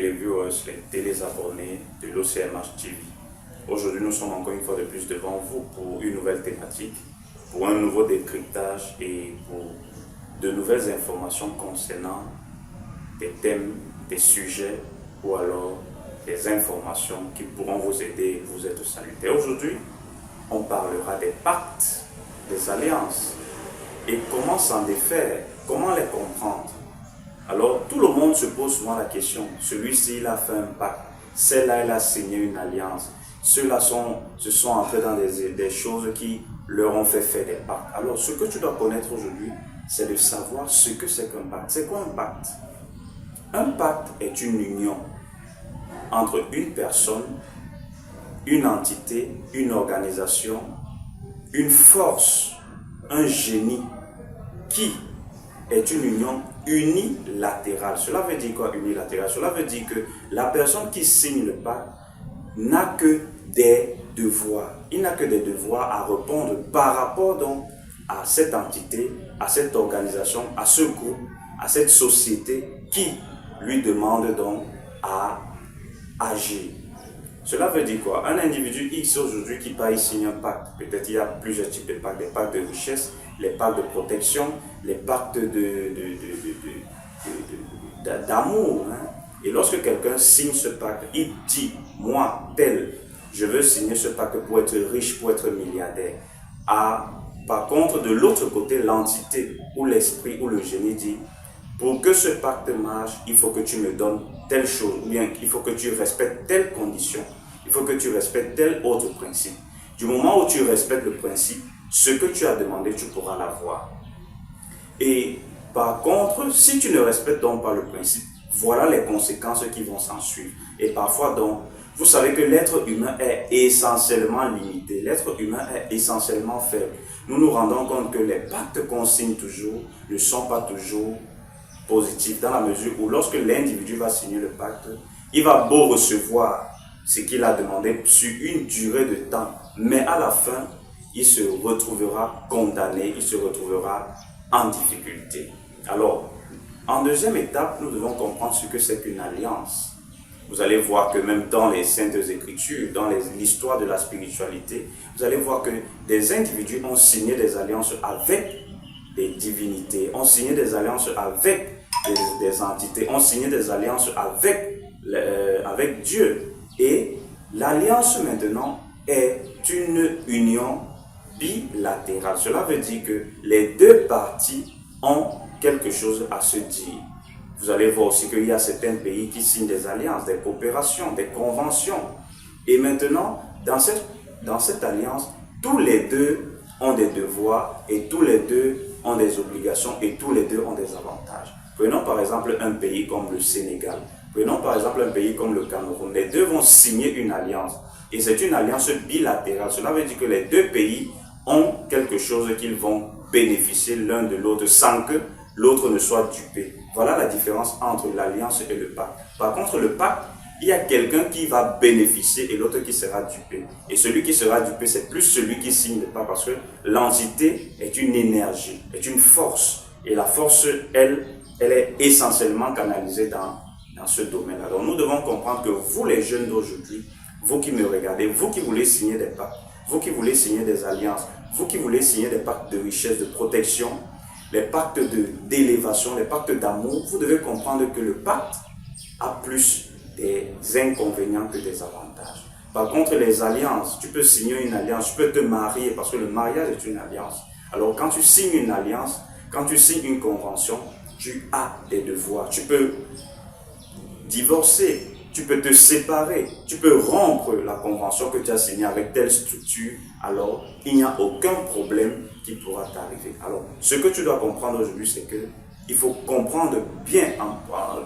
téléviewers, les télésabonnés de l'OCMH TV. Aujourd'hui, nous sommes encore une fois de plus devant vous pour une nouvelle thématique, pour un nouveau décryptage et pour de nouvelles informations concernant des thèmes, des sujets ou alors des informations qui pourront vous aider et vous être salutaires. Aujourd'hui, on parlera des pactes, des alliances et comment s'en défaire, comment les comprendre. Alors, tout le monde se pose souvent la question, celui-ci il a fait un pacte, celle-là elle a signé une alliance, ceux-là se sont entrés dans des choses qui leur ont fait faire des pactes. Alors, ce que tu dois connaître aujourd'hui, c'est de savoir ce que c'est qu'un pacte. C'est quoi un pacte? Un pacte est une union entre une personne, une entité, une organisation, une force, un génie qui est une union unilatérale. Cela veut dire quoi, unilatérale? Cela veut dire que la personne qui signe le pacte n'a que des devoirs. Il n'a que des devoirs à répondre par rapport donc à cette entité, à cette organisation, à ce groupe, à cette société qui lui demande donc à agir. Cela veut dire quoi? Un individu X aujourd'hui qui part, il signe un pacte. Peut-être il y a plusieurs types de pactes, les pactes de richesse, les pactes de protection, les pactes d'amour. Et lorsque quelqu'un signe ce pacte, il dit, moi, tel, je veux signer ce pacte pour être riche, pour être milliardaire. Par contre, de l'autre côté, l'entité ou l'esprit ou le génie dit, pour que ce pacte marche, il faut que tu me donnes telle chose, ou bien il faut que tu respectes telle condition, il faut que tu respectes tel autre principe. Du moment où tu respectes le principe, ce que tu as demandé, tu pourras l'avoir. Et par contre, si tu ne respectes donc pas le principe, voilà les conséquences qui vont s'en suivre. Et parfois donc, vous savez que l'être humain est essentiellement limité, l'être humain est essentiellement faible. Nous nous rendons compte que les pactes qu'on signe toujours ne sont pas toujours positif dans la mesure où lorsque l'individu va signer le pacte, il va beau recevoir ce qu'il a demandé sur une durée de temps, mais à la fin, il se retrouvera condamné, il se retrouvera en difficulté. Alors, en deuxième étape, nous devons comprendre ce que c'est qu'une alliance. Vous allez voir que même dans les Saintes Écritures, dans l'histoire de la spiritualité, vous allez voir que des individus ont signé des alliances avec des divinités, ont signé des alliances avec des entités, ont signé des alliances avec Dieu. Et l'alliance maintenant est une union bilatérale. Cela veut dire que les deux parties ont quelque chose à se dire. Vous allez voir aussi qu'il y a certains pays qui signent des alliances, des coopérations, des conventions. Et maintenant, dans cette alliance, tous les deux ont des devoirs et tous les deux ont des obligations et tous les deux ont des avantages. Prenons par exemple un pays comme le Sénégal, prenons par exemple un pays comme le Cameroun. Les deux vont signer une alliance et c'est une alliance bilatérale. Cela veut dire que les deux pays ont quelque chose qu'ils vont bénéficier l'un de l'autre sans que l'autre ne soit dupé. Voilà la différence entre l'alliance et le pacte. Par contre, le pacte, il y a quelqu'un qui va bénéficier et l'autre qui sera dupé. Et celui qui sera dupé, c'est plus celui qui signe le pacte parce que l'entité est une énergie, est une force. Et la force, elle est essentiellement canalisée dans ce domaine-là. Donc nous devons comprendre que vous, les jeunes d'aujourd'hui, vous qui me regardez, vous qui voulez signer des pactes, vous qui voulez signer des alliances, vous qui voulez signer des pactes de richesse, de protection, les pactes d'élévation, les pactes d'amour, vous devez comprendre que le pacte a plus des inconvénients que des avantages. Par contre, les alliances, tu peux signer une alliance, tu peux te marier parce que le mariage est une alliance. Alors quand tu signes une alliance, quand tu signes une convention, tu as des devoirs. Tu peux divorcer, tu peux te séparer, tu peux rompre la convention que tu as signée avec telle structure. Alors, il n'y a aucun problème qui pourra t'arriver. Alors, ce que tu dois comprendre aujourd'hui, c'est que il faut comprendre bien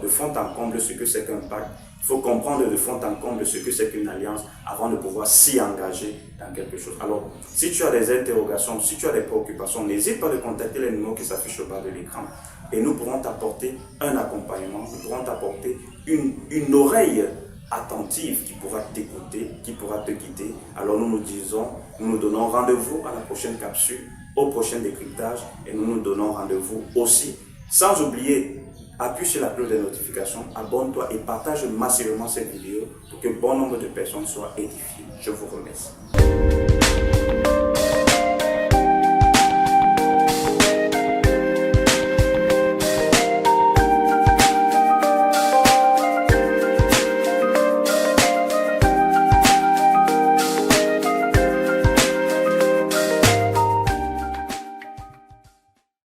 de fond en comble ce que c'est qu'un pacte. Il faut comprendre de fond en comble ce que c'est qu'une alliance avant de pouvoir s'y engager dans quelque chose. Alors, si tu as des interrogations, si tu as des préoccupations, n'hésite pas de contacter les numéros qui s'affichent au bas de l'écran. Et nous pourrons t'apporter un accompagnement, nous pourrons t'apporter une oreille attentive qui pourra t'écouter, qui pourra te guider. Alors nous nous donnons rendez-vous à la prochaine capsule, au prochain décryptage et nous nous donnons rendez-vous aussi, sans oublier appuie sur la cloche des notifications, abonne-toi et partage massivement cette vidéo pour que bon nombre de personnes soient édifiées. Je vous remercie.